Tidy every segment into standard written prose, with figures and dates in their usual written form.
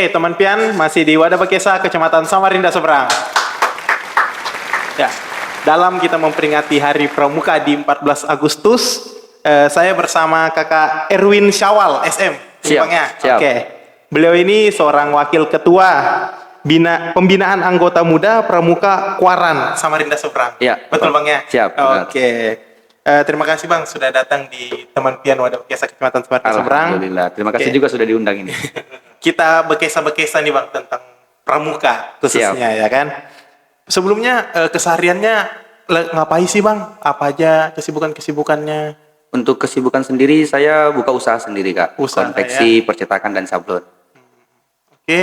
Oke, teman pian masih di Wadah Bekesa, Kecamatan Samarinda Seberang. Ya, dalam kita memperingati Hari Pramuka di 14 Agustus, saya bersama Kakak Erwin Syawal, SM. Siap. Oke. Beliau ini seorang wakil ketua pembinaan anggota muda Pramuka Kuaran Samarinda Seberang. Ya. Betul Bang ya? Siap. Oke. Terima kasih Bang sudah datang di teman pian Wadah Bekesa Kecamatan Samarinda Seberang. Alhamdulillah. Terima kasih juga sudah diundang ini. Kita bekesa-bekesa nih Bang tentang pramuka khususnya. Siap. Ya kan. Sebelumnya kesehariannya ngapain sih Bang? Apa aja kesibukannya? Untuk kesibukan sendiri saya buka usaha sendiri Kak. Konveksi, percetakan dan sablon. Oke.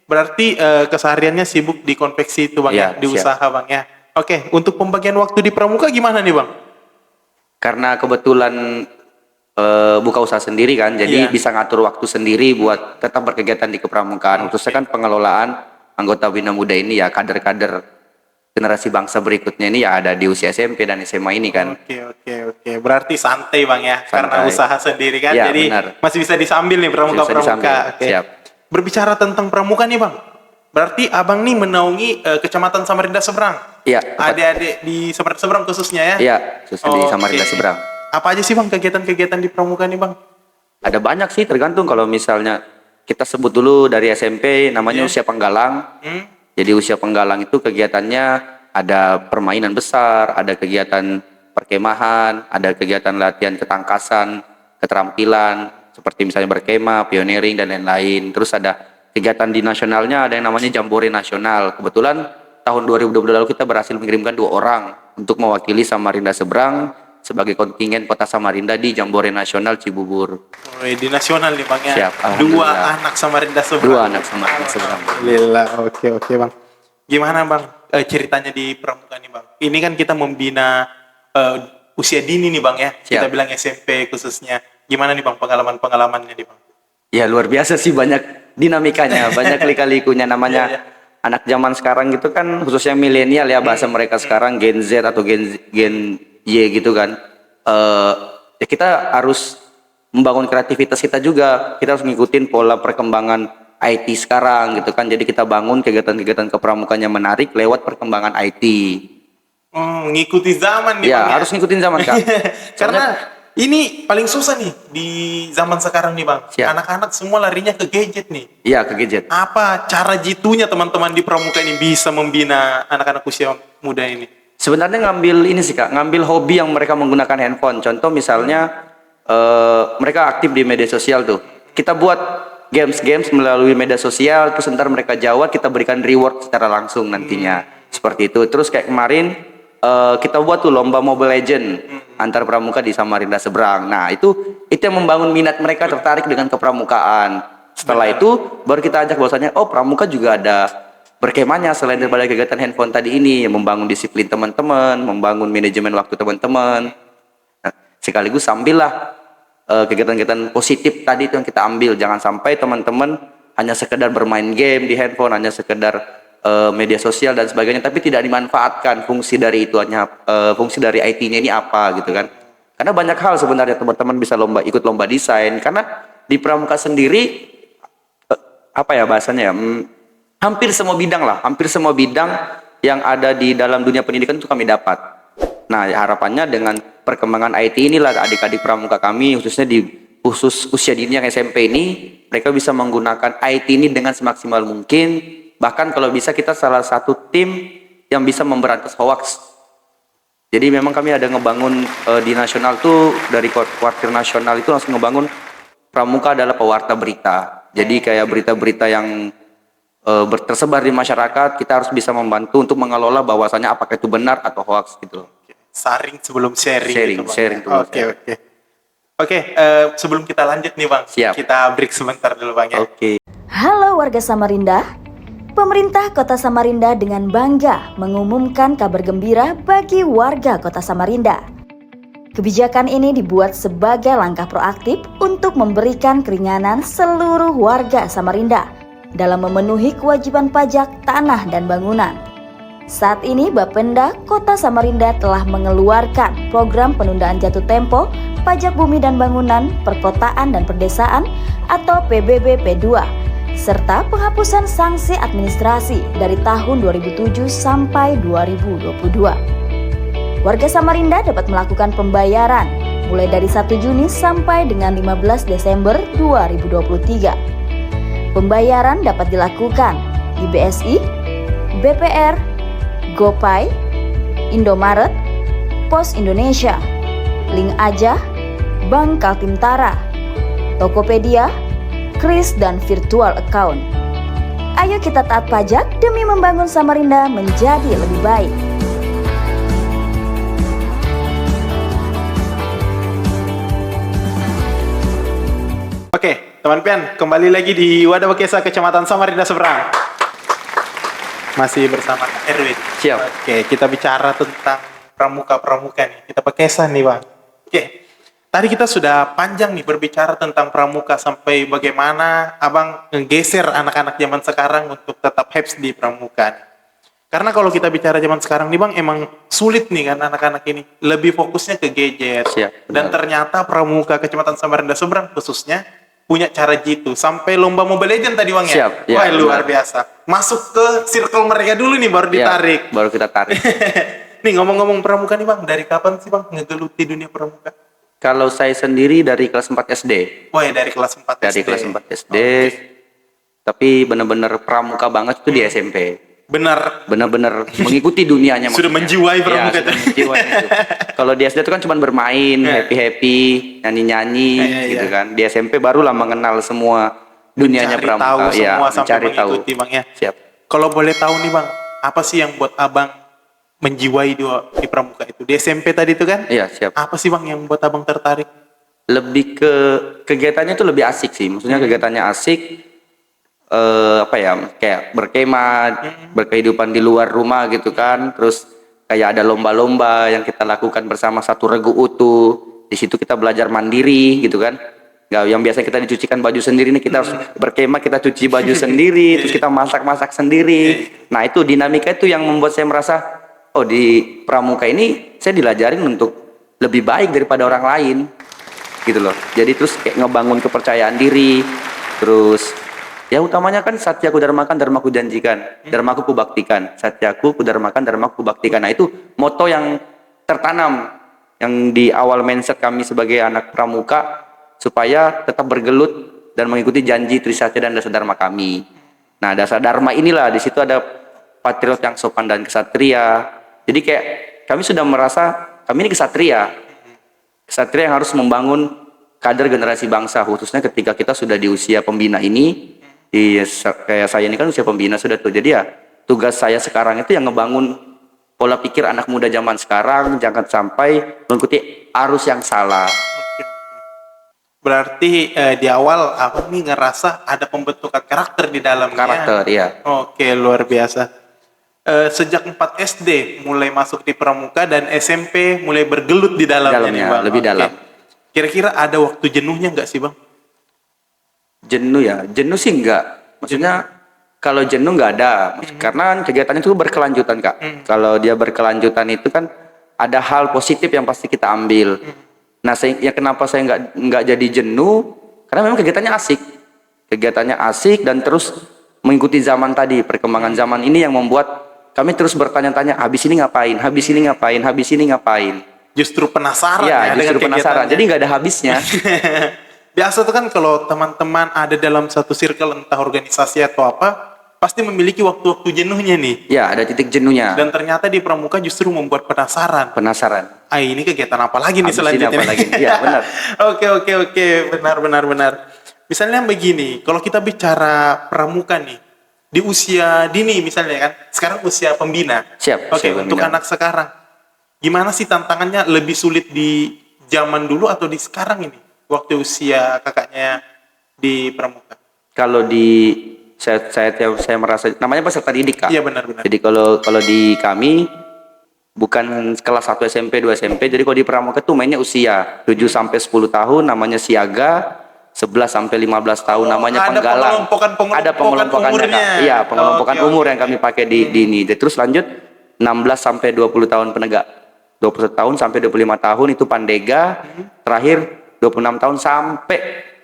Berarti kesehariannya sibuk di konveksi itu Bang ya, di siap. Usaha Bang ya. Oke, untuk pembagian waktu di pramuka gimana nih Bang? Karena kebetulan buka usaha sendiri kan, jadi bisa ngatur waktu sendiri buat tetap berkegiatan di kepramukaan. Khususnya kan pengelolaan anggota Bina Muda ini ya, kader-kader generasi bangsa berikutnya ini ya ada di usia SMP dan SMA ini kan. Oke. Berarti santai Bang ya, santai. Karena usaha sendiri kan, ya, jadi benar. Masih bisa disambil nih pramuka-pramuka. Siap. Berbicara tentang pramuka nih Bang, berarti Abang nih menaungi Kecamatan Samarinda Seberang. Iya. Adik-adik di Samarinda Seberang khususnya ya? Iya, khususnya di Samarinda Seberang. Apa aja sih Bang kegiatan-kegiatan di pramuka nih Bang? Ada banyak sih, tergantung. Kalau misalnya kita sebut dulu dari SMP, namanya usia penggalang. Jadi usia penggalang itu kegiatannya ada permainan besar, ada kegiatan perkemahan, ada kegiatan latihan ketangkasan, keterampilan, seperti misalnya berkemah, pioneering, dan lain-lain. Terus ada kegiatan di nasionalnya, ada yang namanya Jambore Nasional. Kebetulan tahun 2020 lalu kita berhasil mengirimkan 2 orang untuk mewakili Samarinda Seberang sebagai kontingen Kota Samarinda di Jambore Nasional Cibubur. Di nasional nih Bang ya? Siap, 2 anak Samarinda Seberang. 2 anak Samarinda Seberang. Alhamdulillah, oke Bang. Gimana Bang ceritanya di pramuka nih Bang? Ini kan kita membina usia dini nih Bang ya? Siap. Kita bilang SMP khususnya. Gimana nih Bang pengalamannya nih Bang? Ya luar biasa sih, banyak dinamikanya, banyak lika-likunya namanya. Anak zaman sekarang gitu kan, khususnya milenial ya, bahasa mereka sekarang Gen Z atau Gen Y gitu kan. Ya kita harus membangun kreativitas kita juga. Kita harus ngikutin pola perkembangan IT sekarang gitu kan. Jadi kita bangun kegiatan-kegiatan kepramukannya menarik lewat perkembangan IT. Ngikuti zaman nih ya, Bang ya? Harus ngikutin zaman Kak. Karena ini paling susah nih di zaman sekarang nih Bang. Anak-anak semua larinya ke gadget nih. Iya, ke gadget. Apa cara jitunya teman-teman di pramuka ini bisa membina anak-anak usia muda ini? Sebenarnya ngambil ini sih Kak, ngambil hobi yang mereka menggunakan handphone. Contoh misalnya mereka aktif di media sosial tuh. Kita buat games melalui media sosial, terus ntar mereka jawab, kita berikan reward secara langsung nantinya. Seperti itu. Terus kayak kemarin kita buat tuh lomba Mobile Legend antar pramuka di Samarinda Seberang. Nah itu yang membangun minat mereka tertarik dengan kepramukaan. Setelah itu baru kita ajak bahwasanya pramuka juga ada berkemahnya selain daripada kegiatan handphone tadi ini, yang membangun disiplin teman-teman, membangun manajemen waktu teman-teman. Nah, sekaligus sambillah kegiatan-kegiatan positif tadi itu yang kita ambil. Jangan sampai teman-teman hanya sekedar bermain game di handphone, hanya sekedar media sosial dan sebagainya, tapi tidak dimanfaatkan fungsi dari itu, hanya fungsi dari IT-nya ini apa gitu kan. Karena banyak hal sebenarnya teman-teman bisa ikut lomba desain, karena di pramuka sendiri apa ya bahasanya ya, hampir semua bidang yang ada di dalam dunia pendidikan itu kami dapat. Nah harapannya dengan perkembangan IT inilah adik-adik pramuka kami, khusus usia dini yang SMP ini, mereka bisa menggunakan IT ini dengan semaksimal mungkin. Bahkan kalau bisa kita salah satu tim yang bisa memberantas hoax. Jadi memang kami ada ngebangun di nasional tuh, dari kuartir nasional itu langsung ngebangun pramuka adalah pewarta berita. Jadi kayak berita-berita yang tersebar di masyarakat, kita harus bisa membantu untuk mengelola bahwasannya apakah itu benar atau hoax gitu. Saring sebelum sharing. Sharing. Oke, sebelum kita lanjut nih Bang, Siap. Kita break sebentar dulu Bang ya. Oke. Halo warga Samarinda. Pemerintah Kota Samarinda dengan bangga mengumumkan kabar gembira bagi warga Kota Samarinda. Kebijakan ini dibuat sebagai langkah proaktif untuk memberikan keringanan seluruh warga Samarinda dalam memenuhi kewajiban pajak tanah dan bangunan. Saat ini Bapenda Kota Samarinda telah mengeluarkan program penundaan jatuh tempo pajak bumi dan bangunan, perkotaan dan perdesaan atau PBB P2 serta penghapusan sanksi administrasi dari tahun 2007 sampai 2022. Warga Samarinda dapat melakukan pembayaran mulai dari 1 Juni sampai dengan 15 Desember 2023. Pembayaran dapat dilakukan di BSI, BPR, GoPay, Indomaret, Pos Indonesia, Link Aja, Bank Kaltim-Tara, Tokopedia, Kris, dan virtual account. Ayo kita taat pajak demi membangun Samarinda menjadi lebih baik. Oke, teman pian, kembali lagi di Wadah Bekesa Kecamatan Samarinda Seberang. Masih bersama Kak Erwin. Siap. Oke, kita bicara tentang pramuka-pramuka nih. Kita Bekesa nih, Bang. Oke, tadi kita sudah panjang nih berbicara tentang pramuka sampai bagaimana Abang ngegeser anak-anak zaman sekarang untuk tetap haps di pramuka nih. Karena kalau kita bicara zaman sekarang nih, Bang, emang sulit nih kan anak-anak ini. Lebih fokusnya ke gadget. Siap, Dan ternyata pramuka Kecamatan Samarinda Seberang khususnya punya cara jitu. Sampai lomba Mobile Legends tadi, Bang, ya? Siap, ya, Wah, luar benar. biasa. Masuk ke circle mereka dulu nih, baru Ya, ditarik. baru kita tarik. Nih, ngomong-ngomong pramuka nih, Bang. Dari kapan sih, Bang, ngegeluti dunia pramuka? Kalau saya sendiri dari kelas 4 SD. Wah, ya, dari kelas 4 Dari SD. kelas 4 SD. Oke. Tapi benar-benar pramuka banget itu di SMP. Benar. Benar-benar mengikuti dunianya. Sudah maksudnya. menjiwai pramuka Ya, sudah itu. menjiwai itu. Kalau di SD itu kan cuma bermain, happy-happy, nyanyi-nyanyi Iya, gitu iya. kan. Di SMP barulah mengenal semua dunianya Mencari pramuka. tahu Ya, semua sampai mencari tahu. mengikuti, Bang, ya. Siap. Kalau boleh tahu nih, Bang, apa sih yang buat Abang menjiwai di pramuka itu? Di SMP tadi itu kan? Iya, siap. Apa sih, Bang, yang buat Abang tertarik? Lebih ke kegiatannya tuh lebih asik sih. Maksudnya kegiatannya asik. Apa ya, kayak berkemah, berkehidupan di luar rumah gitu kan. Terus kayak ada lomba-lomba yang kita lakukan bersama satu regu utuh. Di situ kita belajar mandiri gitu kan. Nggak, yang biasa kita dicucikan baju sendiri nih, kita harus berkemah, kita cuci baju sendiri, terus kita masak-masak sendiri. Nah, itu dinamika itu yang membuat saya merasa, oh, di pramuka ini saya dilajarin untuk lebih baik daripada orang lain gitu loh. Jadi terus kayak ngebangun kepercayaan diri. Terus ya utamanya kan satyaku dharmakan, dharmaku janjikan, dharmaku kubaktikan, satyaku kudharmakan, dharmaku kubaktikan. Nah, itu moto yang tertanam yang di awal mindset kami sebagai anak pramuka, supaya tetap bergelut dan mengikuti janji Trisatya dan dasar dharma kami. Nah, dasar dharma inilah, di situ ada patriot yang sopan dan kesatria. Jadi kayak kami sudah merasa kami ini kesatria. Kesatria yang harus membangun kader generasi bangsa, khususnya ketika kita sudah di usia pembina ini. Kayak saya ini kan usia pembina sudah tuh. Jadi ya tugas saya sekarang itu yang ngebangun pola pikir anak muda zaman sekarang, jangan sampai mengikuti arus yang salah. Berarti di awal Abang nih ngerasa ada pembentukan karakter di dalamnya. Karakter, iya. Oke, luar biasa. Sejak 4 SD mulai masuk di pramuka dan SMP mulai bergelut di dalamnya nih, Bang. Lebih Oke. dalam. Kira-kira ada waktu jenuhnya nggak sih, Bang? Jenuh ya, jenuh sih enggak. Maksudnya kalau jenuh enggak ada, karena kegiatan itu berkelanjutan, Kak. Kalau dia berkelanjutan itu kan ada hal positif yang pasti kita ambil. Nah, ya kenapa saya enggak jadi jenuh? Karena memang kegiatannya asik. Kegiatannya asik dan terus mengikuti zaman tadi, perkembangan zaman ini yang membuat kami terus bertanya-tanya, habis ini ngapain? Habis ini ngapain? Habis ini ngapain? Justru penasaran Ya, dengan justru penasaran. kegiatannya. Jadi enggak ada habisnya. Biasa tuh kan kalau teman-teman ada dalam satu circle entah organisasi atau apa, pasti memiliki waktu-waktu jenuhnya nih. Ya, ada titik jenuhnya. Dan ternyata di pramuka justru membuat penasaran. Penasaran. Ah, ini kegiatan apa lagi nih Habis ini selanjutnya? apa lagi? Iya, benar. Oke, benar. Misalnya begini, kalau kita bicara pramuka nih, di usia dini misalnya kan, sekarang usia pembina. Siap, Oke, usia untuk pembina. anak sekarang, gimana sih tantangannya lebih sulit di zaman dulu atau di sekarang ini? Waktu usia kakaknya di pramuka. Kalau di saya merasa namanya peserta didik, Kak. Iya, benar. Jadi kalau di kami bukan kelas 1 SMP, 2 SMP. Jadi kalau di pramuka tuh mainnya usia 7 sampai 10 tahun namanya siaga, 11 sampai 15 tahun namanya ada penggalang. Ada pengelompokannya, umurnya. Kak. Iya, pengelompokan Oke, umur oke. yang kami pakai di ini. Terus lanjut 16 sampai 20 tahun penegak. 21 tahun sampai 25 tahun itu pandega. Terakhir 26 tahun sampai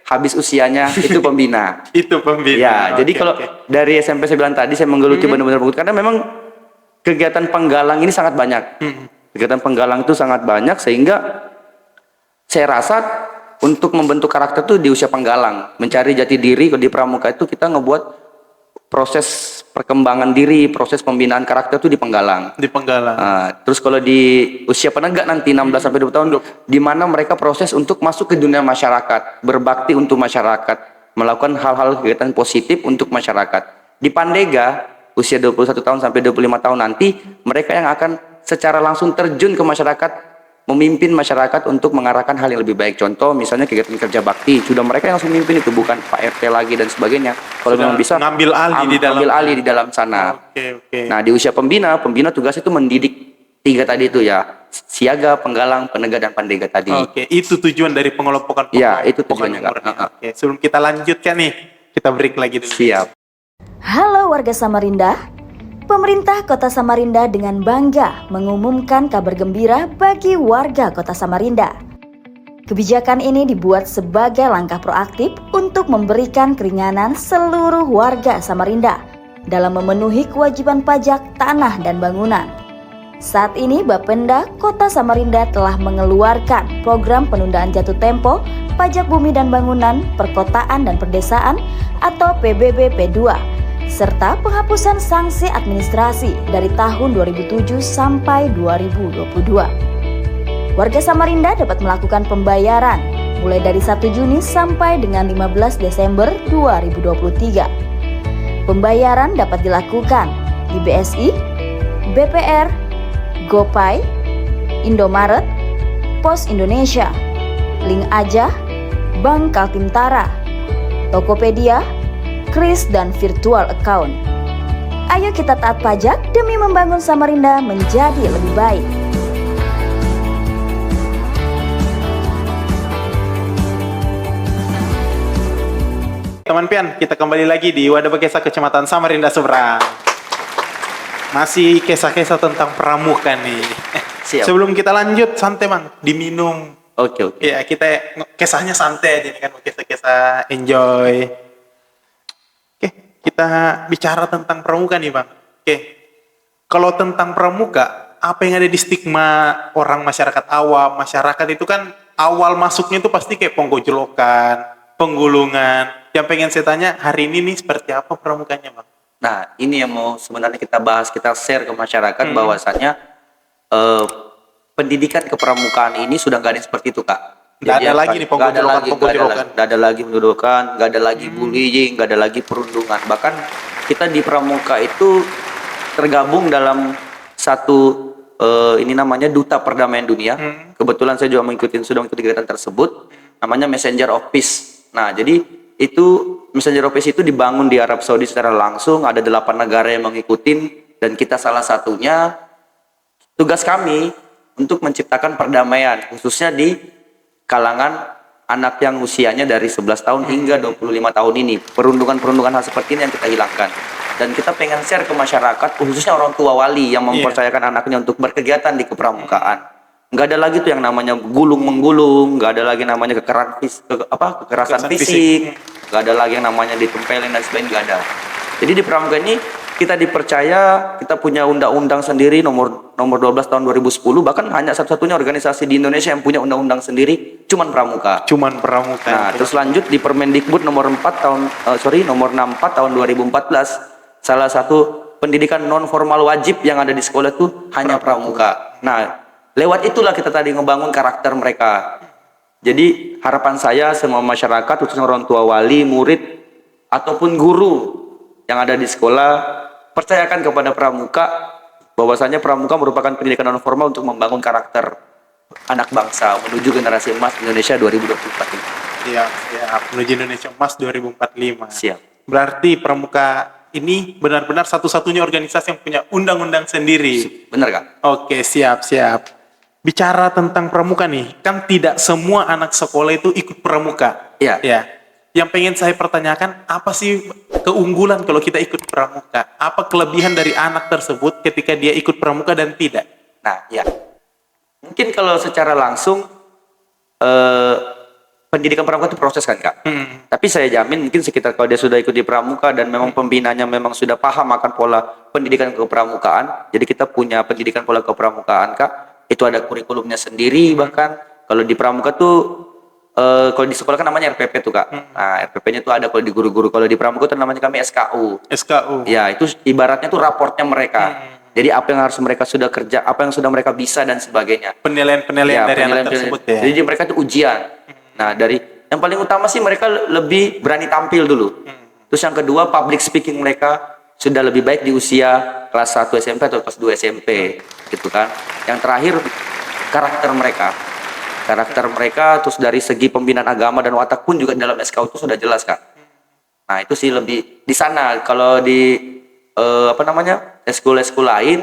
habis usianya itu pembina. Itu pembina. Ya, jadi Oke, kalau oke. dari SMP saya bilang tadi saya menggeluti benar-benar buku karena memang kegiatan penggalang ini sangat banyak. Kegiatan penggalang itu sangat banyak sehingga saya rasa untuk membentuk karakter itu di usia penggalang, mencari jati diri di pramuka itu kita ngebuat proses perkembangan diri, proses pembinaan karakter itu di penggalang. Di Penggalang. Nah, terus kalau di usia penegak nanti 16 sampai 20 tahun di mana mereka proses untuk masuk ke dunia masyarakat, berbakti untuk masyarakat, melakukan hal-hal kegiatan positif untuk masyarakat. Di Pandega usia 21 tahun sampai 25 tahun nanti mereka yang akan secara langsung terjun ke masyarakat, memimpin masyarakat untuk mengarahkan hal yang lebih baik. Contoh misalnya kegiatan kerja bakti, sudah mereka yang langsung memimpin itu, bukan Pak RT lagi dan sebagainya. Kalau Sudah memang bisa ngambil alih di dalam. ambil alih di dalam sana. Oke. Nah, di usia pembina tugas itu mendidik 3 tadi itu ya, siaga, penggalang, penegak, dan pandega tadi. Oke, itu tujuan dari pengelompokan Ya, itu pengelompokan tujuannya, Kak. umurnya. Oke, sebelum kita lanjutkan nih, kita break lagi dulu. Siap. Halo warga Samarinda, pemerintah Kota Samarinda dengan bangga mengumumkan kabar gembira bagi warga Kota Samarinda. Kebijakan ini dibuat sebagai langkah proaktif untuk memberikan keringanan seluruh warga Samarinda dalam memenuhi kewajiban pajak tanah dan bangunan. Saat ini Bapenda Kota Samarinda telah mengeluarkan program penundaan jatuh tempo pajak bumi dan bangunan, perkotaan dan perdesaan atau PBB P2 serta penghapusan sanksi administrasi dari tahun 2007 sampai 2022. Warga Samarinda dapat melakukan pembayaran mulai dari 1 Juni sampai dengan 15 Desember 2023. Pembayaran dapat dilakukan di BSI, BPR, GoPay, Indomaret, Pos Indonesia, Link Aja, Bank Kaltimtara, Tokopedia, Kris, dan virtual account. Ayo kita taat pajak demi membangun Samarinda menjadi lebih baik. Teman pian, kita kembali lagi di Wadah Bekesa Kecamatan Samarinda Seberang. Masih kisah-kisah tentang pramuka nih. Siap. Sebelum kita lanjut, santai Bang, diminum. Oke. Ya, kita kisahnya santai aja nih kan, kisah-kisah enjoy. Oke, kita bicara tentang pramuka nih Bang. Oke, kalau tentang pramuka, apa yang ada di stigma orang masyarakat awam, masyarakat itu kan awal masuknya itu pasti kayak penggojolokan, penggulungan. Yang pengen saya tanya, hari ini nih seperti apa pramukanya Bang? Nah, ini yang mau sebenarnya kita bahas, kita share ke masyarakat bahwasanya pendidikan kepramukaan ini sudah nggak ada yang seperti itu, Kak. Nggak ada lagi nih penggojolokan. Nggak ada lagi pendudukan, nggak ada lagi bullying, nggak ada lagi perundungan. Bahkan kita di pramuka itu tergabung dalam satu ini namanya Duta Perdamaian Dunia. Kebetulan saya juga sudah mengikuti kegiatan tersebut, namanya Messenger of Peace. Nah, jadi itu Messenger of Peace itu dibangun di Arab Saudi secara langsung, ada 8 negara yang mengikuti, dan kita salah satunya. Tugas kami untuk menciptakan perdamaian, khususnya di kalangan anak yang usianya dari 11 tahun hingga 25 tahun ini. Perundungan-perundungan hal seperti ini yang kita hilangkan. Dan kita pengen share ke masyarakat, khususnya orang tua wali yang mempercayakan anaknya untuk berkegiatan di kepramukaan. Nggak ada lagi tuh yang namanya gulung-menggulung, nggak ada lagi namanya kekerasan fisik, nggak ada lagi yang namanya ditempelin dan sebagainya, nggak ada. Jadi di pramuka ini kita dipercaya, kita punya undang-undang sendiri nomor 12 tahun 2010, bahkan hanya satu-satunya organisasi di Indonesia yang punya undang-undang sendiri, cuman pramuka. Cuman pramuka. Nah, terus lanjut di Permendikbud nomor 64 tahun 2014, salah satu pendidikan non formal wajib yang ada di sekolah itu hanya pramuka. Nah, lewat itulah kita tadi ngebangun karakter mereka. Jadi harapan saya semua masyarakat, khususnya orang tua wali, murid, ataupun guru yang ada di sekolah, percayakan kepada pramuka bahwasanya pramuka merupakan pendidikan non formal untuk membangun karakter anak bangsa menuju generasi emas Indonesia 2024 ini. Siap. Menuju Indonesia Emas 2045. Siap. Berarti pramuka ini benar-benar satu-satunya organisasi yang punya undang-undang sendiri. Benar, Kak? Oke, siap. Bicara tentang pramuka nih, kan tidak semua anak sekolah itu ikut pramuka. Iya. Ya. Yang pengen saya pertanyakan, apa sih keunggulan kalau kita ikut pramuka? Apa kelebihan dari anak tersebut ketika dia ikut pramuka dan tidak? Nah, ya. Mungkin kalau secara langsung pendidikan pramuka itu proses kan Kak. Tapi saya jamin mungkin sekitar kalau dia sudah ikut di pramuka dan memang pembinanya memang sudah paham akan pola pendidikan kepramukaan. Jadi kita punya pendidikan pola kepramukaan Kak. Itu ada kurikulumnya sendiri bahkan. Kalau di pramuka tuh kalau di sekolah kan namanya RPP tuh Kak. Nah, RPP-nya tuh ada kalau di guru-guru. Kalau di pramuka tuh namanya kami SKU. SKU. Ya, itu ibaratnya tuh raportnya mereka. Jadi apa yang harus mereka sudah kerja, apa yang sudah mereka bisa dan sebagainya. Penilaian-penilaian dari anak tersebut ya. Jadi mereka tuh ujian. Nah, dari yang paling utama sih mereka lebih berani tampil dulu. Terus yang kedua, public speaking mereka sudah lebih baik di usia kelas 1 SMP atau kelas 2 SMP gitu kan. Yang terakhir karakter mereka. Karakter mereka terus dari segi pembinaan agama dan watak pun juga dalam SKU itu sudah jelas Kak. Nah, itu sih lebih di sana. Kalau di eskul lain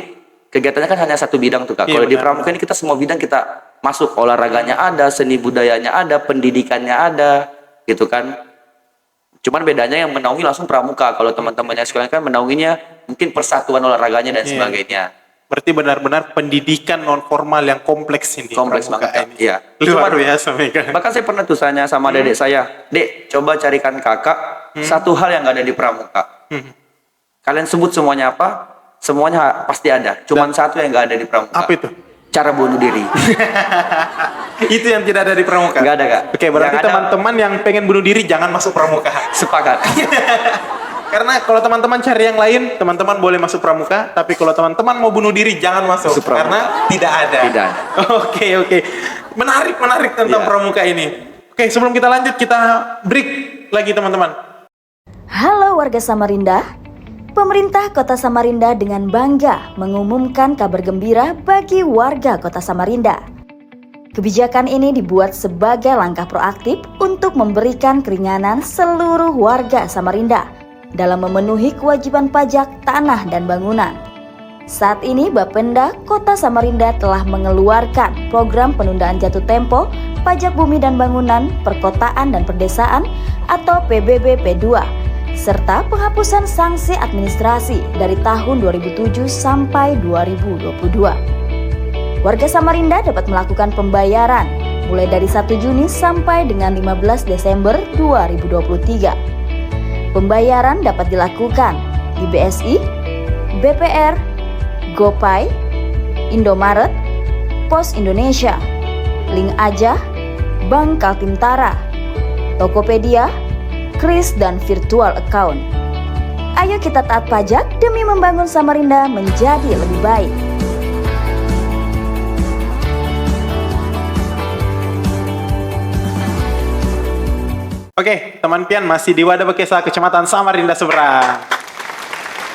kegiatannya kan hanya satu bidang tuh Kak. Iya, Kalau di benar. pramuka ini kita semua bidang kita masuk, olahraganya ada, seni budayanya ada, pendidikannya ada, gitu kan. Cuman bedanya yang menaungi langsung pramuka. Kalau teman-temannya sekolah kan menaunginya mungkin persatuan olahraganya dan Iya. sebagainya. Berarti benar-benar pendidikan non formal yang kompleks ini. Kompleks pramuka banget, Kak. ini. Iya. Luar Cuman- biasa Mega. Bahkan saya pernah tuh tanya sama dedek saya, Dek, coba carikan kakak satu hal yang nggak ada di pramuka. Kalian sebut semuanya apa? Semuanya pasti ada. Cuman satu yang nggak ada di pramuka. Apa itu? Cara bunuh diri. Itu yang tidak ada di pramuka. Nggak ada Kak. Oke, berarti Yang ada- teman-teman yang pengen bunuh diri jangan masuk pramuka. Sepakat. Karena kalau teman-teman cari yang lain, teman-teman boleh masuk pramuka. Tapi kalau teman-teman mau bunuh diri, jangan masuk. Masuk pramuka. Karena tidak ada. Tidak ada. Oke. Menarik tentang Iya. pramuka ini. Oke, sebelum kita lanjut, kita break lagi teman-teman. Halo warga Samarinda, pemerintah Kota Samarinda dengan bangga mengumumkan kabar gembira bagi warga Kota Samarinda. Kebijakan ini dibuat sebagai langkah proaktif untuk memberikan keringanan seluruh warga Samarinda dalam memenuhi kewajiban pajak tanah dan bangunan. Saat ini Bapenda Kota Samarinda telah mengeluarkan program penundaan jatuh tempo pajak bumi dan bangunan, perkotaan dan perdesaan atau PBB P2 serta penghapusan sanksi administrasi dari tahun 2007 sampai 2022. Warga Samarinda dapat melakukan pembayaran mulai dari 1 Juni sampai dengan 15 Desember 2023. Pembayaran dapat dilakukan di BSI, BPR, GoPay, Indomaret, Pos Indonesia, Link Aja, Bank Kaltimtara, Tokopedia, Kris, dan virtual account. Ayo kita taat pajak demi membangun Samarinda menjadi lebih baik. Oke, teman pian masih di Wadah Bekesa, Kecamatan Samarinda Seberang.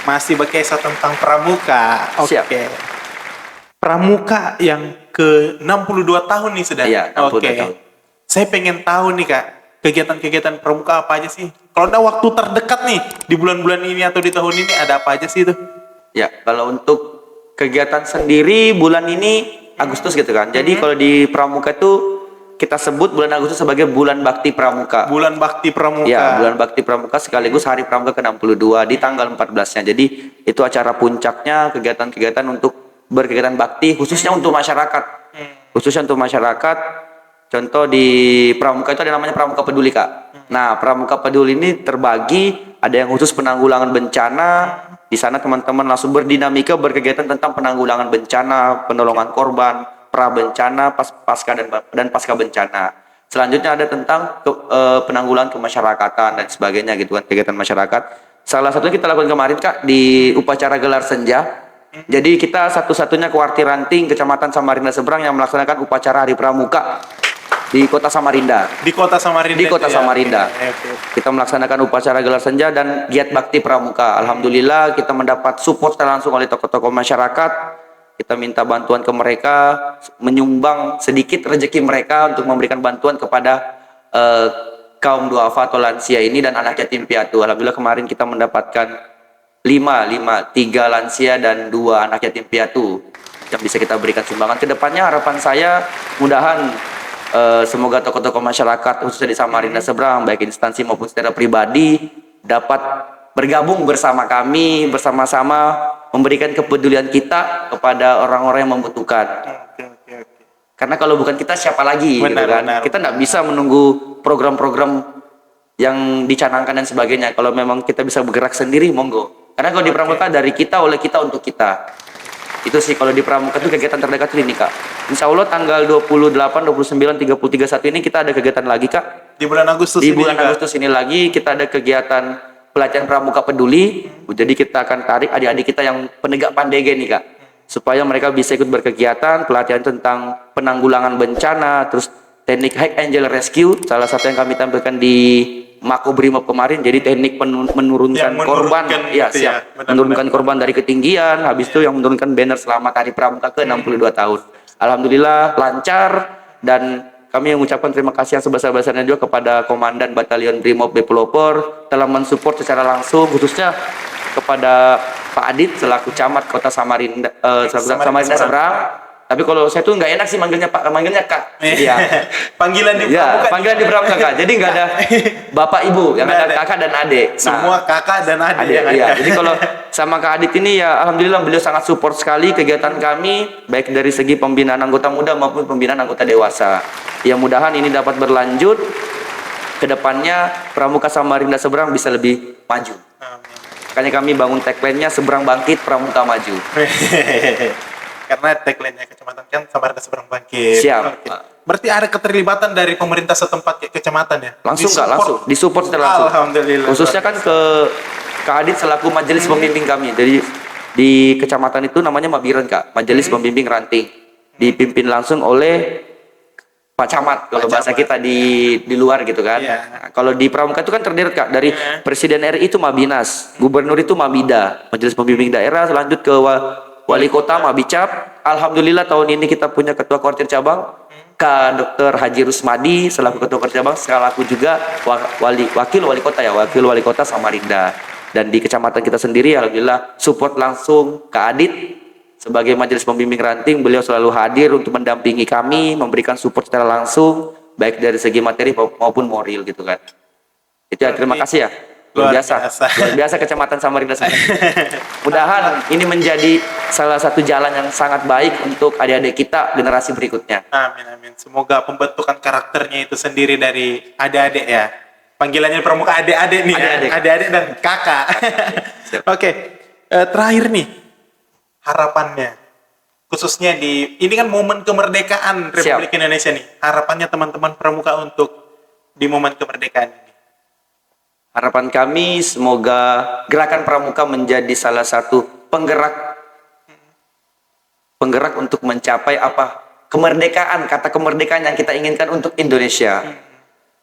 Masih berkisah tentang pramuka. Oke. Siap. Pramuka yang ke-62 tahun nih sudah. Iya, 62 Oke. tahun. Saya pengen tahu nih Kak, kegiatan-kegiatan pramuka apa aja sih? Kalau ada waktu terdekat nih, di bulan-bulan ini atau di tahun ini ada apa aja sih itu? Ya, kalau untuk kegiatan sendiri bulan ini Agustus gitu kan. Jadi kalau di pramuka itu kita sebut bulan Agustus sebagai bulan bakti pramuka. Bulan Bakti Pramuka. Ya, bulan bakti pramuka sekaligus hari pramuka ke-62 di tanggal 14-nya. Jadi itu acara puncaknya kegiatan-kegiatan untuk berkegiatan bakti khususnya untuk masyarakat. Khususnya untuk masyarakat. Contoh di pramuka itu ada namanya pramuka peduli Kak. Nah, pramuka peduli ini terbagi, ada yang khusus penanggulangan bencana. Di sana teman-teman langsung berdinamika berkegiatan tentang penanggulangan bencana, penolongan korban, pra bencana, pasca dan pasca bencana. Selanjutnya ada tentang penanggulangan kemasyarakatan dan sebagainya gitu kan, kegiatan masyarakat. Salah satunya kita lakukan kemarin Kak di upacara gelar senja. Jadi kita satu-satunya Kuarti Ranting Kecamatan Samarinda Seberang yang melaksanakan upacara Hari Pramuka di Kota Samarinda. Di Kota Samarinda. Di Kota itu ya? Samarinda. Oke. Kita melaksanakan upacara gelar senja dan giat bakti pramuka. Alhamdulillah kita mendapat support langsung oleh tokoh-tokoh masyarakat. Kita minta bantuan ke mereka, menyumbang sedikit rezeki mereka untuk memberikan bantuan kepada kaum duafa atau lansia ini dan anak yatim piatu. Alhamdulillah kemarin kita mendapatkan 3 lansia dan 2 anak yatim piatu yang bisa kita berikan sumbangan. Kedepannya harapan saya mudahan semoga tokoh-tokoh masyarakat khususnya di Samarinda Seberang baik instansi maupun secara pribadi dapat bergabung bersama kami, bersama-sama memberikan kepedulian kita kepada orang-orang yang membutuhkan. Oke. Karena kalau bukan kita siapa lagi gitu Benar, kan? benar. Kita nggak bisa menunggu program-program yang dicanangkan dan sebagainya. Kalau memang kita bisa bergerak sendiri, monggo. Karena kalau di Pramuka dari kita, oleh kita, untuk kita. Itu sih kalau di Pramuka itu kegiatan terdekat ini Kak. Insya Allah tanggal 28, 29, 30, 31 ini kita ada kegiatan lagi Kak. Di bulan Agustus Di ini bulan juga. Agustus ini lagi kita ada kegiatan pelatihan Pramuka Peduli. Jadi kita akan tarik adik-adik kita yang penegak pandege nih Kak. Supaya mereka bisa ikut berkegiatan, pelatihan tentang penanggulangan bencana, terus teknik High Angel Rescue, salah satu yang kami tampilkan di Makobrimob kemarin, jadi teknik menurunkan korban, ya gitu ya, siap, menurunkan korban dari ketinggian, habis itu yang menurunkan banner selamat Hari Pramuka ke 62 tahun. Alhamdulillah lancar, dan kami mengucapkan terima kasih yang sebesar-besarnya juga kepada Komandan Batalion Brimob B Pelopor telah mensupport secara langsung, khususnya kepada Pak Adit selaku Camat Kota Samarinda, Samarinda Seberang. Tapi kalau saya tuh nggak enak sih manggilnya Pak, manggilnya Kak. Iya. Panggilan di Ya, Pramuka. panggilan di Pramuka Kak. Jadi nggak ada bapak ibu, yang ada kakak dan adik. Nah, Semua kakak dan adik adik, yang iya. ada. Jadi kalau sama Kak Adit ini ya alhamdulillah beliau sangat support sekali kegiatan kami, baik dari segi pembinaan anggota muda maupun pembinaan anggota dewasa. Ya mudahan ini dapat berlanjut ke depannya, Pramuka Samarinda Seberang bisa lebih maju. Amin. Makanya kami bangun tagline-nya Seberang Bangkit, Pramuka Maju. Karena tagline-nya kecamatan kan Samarinda Seberang Bangkit. Siap. Oke. Berarti ada keterlibatan dari pemerintah setempat kecamatan ya? Langsung Kak, Disupport. langsung disupport secara langsung. Alhamdulillah. Khususnya kan ke Kak Adit selaku majelis pembimbing kami. Jadi di kecamatan itu namanya Mabiren Kak, majelis pembimbing ranting. Dipimpin langsung oleh Pak Camat kalau bahasa kita di luar gitu kan. Iya. Nah, kalau di Pramuka itu kan terdiri Kak dari Presiden RI itu Mabinas, Gubernur itu Mabida, majelis pembimbing daerah, lanjut ke Wali Kota Mabicap. Alhamdulillah tahun ini kita punya Ketua Koordinator Cabang Kak Dr. Haji Rusmadi selaku Ketua Koordinator Cabang, selaku juga Wakil Wali Kota ya, Wakil Wali Kota Samarinda. Dan di kecamatan kita sendiri alhamdulillah support langsung Kak Adit sebagai majelis pembimbing ranting. Beliau selalu hadir untuk mendampingi kami, memberikan support secara langsung baik dari segi materi maupun moral gitu kan. Itu ya, terima kasih ya. Luar biasa Kecamatan Samarinda Seberang. Mudahan ini menjadi salah satu jalan yang sangat baik untuk adik-adik kita generasi berikutnya. Amin, amin. Semoga pembentukan karakternya itu sendiri dari adik-adik ya. Panggilannya Pramuka adik-adik nih ya. Adik-adik dan kakak. Oke. Terakhir nih, harapannya. Khususnya ini kan momen kemerdekaan Republik Indonesia nih. Harapannya teman-teman Pramuka untuk di momen kemerdekaan ini. Harapan kami semoga gerakan Pramuka menjadi salah satu penggerak untuk mencapai kemerdekaan, kata kemerdekaan yang kita inginkan untuk Indonesia.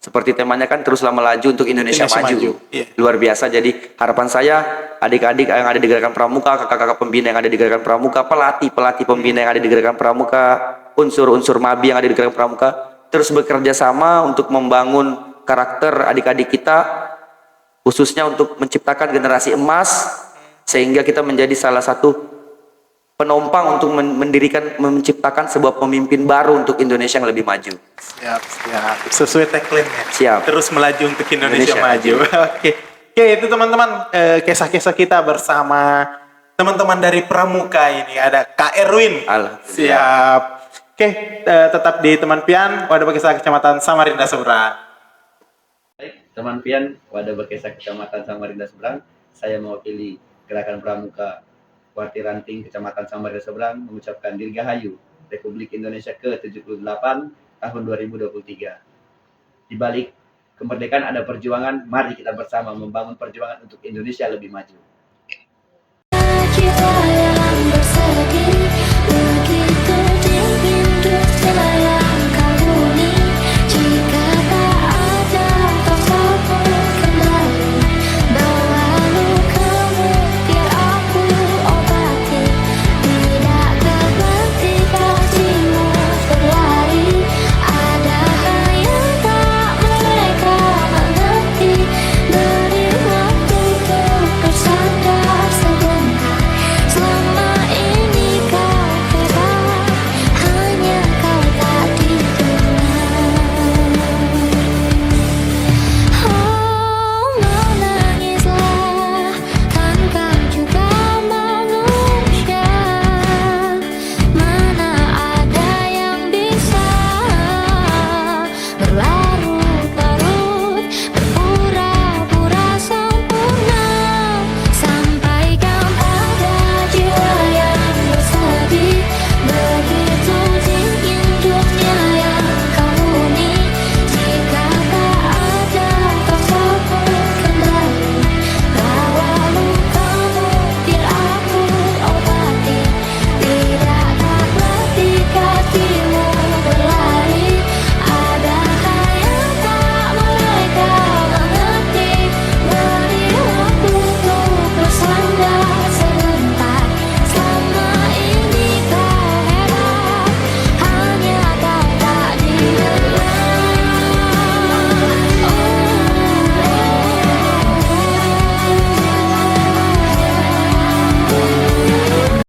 Seperti temanya kan teruslah melaju untuk Indonesia maju. Yeah. Luar biasa. Jadi harapan saya adik-adik yang ada di gerakan Pramuka, kakak-kakak pembina yang ada di gerakan Pramuka, pelatih pembina yang ada di gerakan Pramuka, unsur-unsur Mabi yang ada di gerakan Pramuka, terus bekerja sama untuk membangun karakter adik-adik kita, khususnya untuk menciptakan generasi emas, sehingga kita menjadi salah satu penompang untuk menciptakan sebuah pemimpin baru untuk Indonesia yang lebih maju. Siap. Sesuai tagline-nya. Siap. Terus melaju untuk Indonesia maju. Oke, itu teman-teman kisah-kisah kita bersama teman-teman dari Pramuka ini. Ada Kak Erwin. Siap. Oke, tetap di Teman Pian, Wadah Berkisah Kecamatan Samarinda Seberang. Baik, Teman Pian, Wadah Berkisah Kecamatan Samarinda Seberang, saya mewakili Gerakan Pramuka Warti Ranting Kecamatan Samarinda Seberang mengucapkan Dirgahayu Republik Indonesia ke-78 tahun 2023. Di balik kemerdekaan ada perjuangan, mari kita bersama membangun perjuangan untuk Indonesia lebih maju.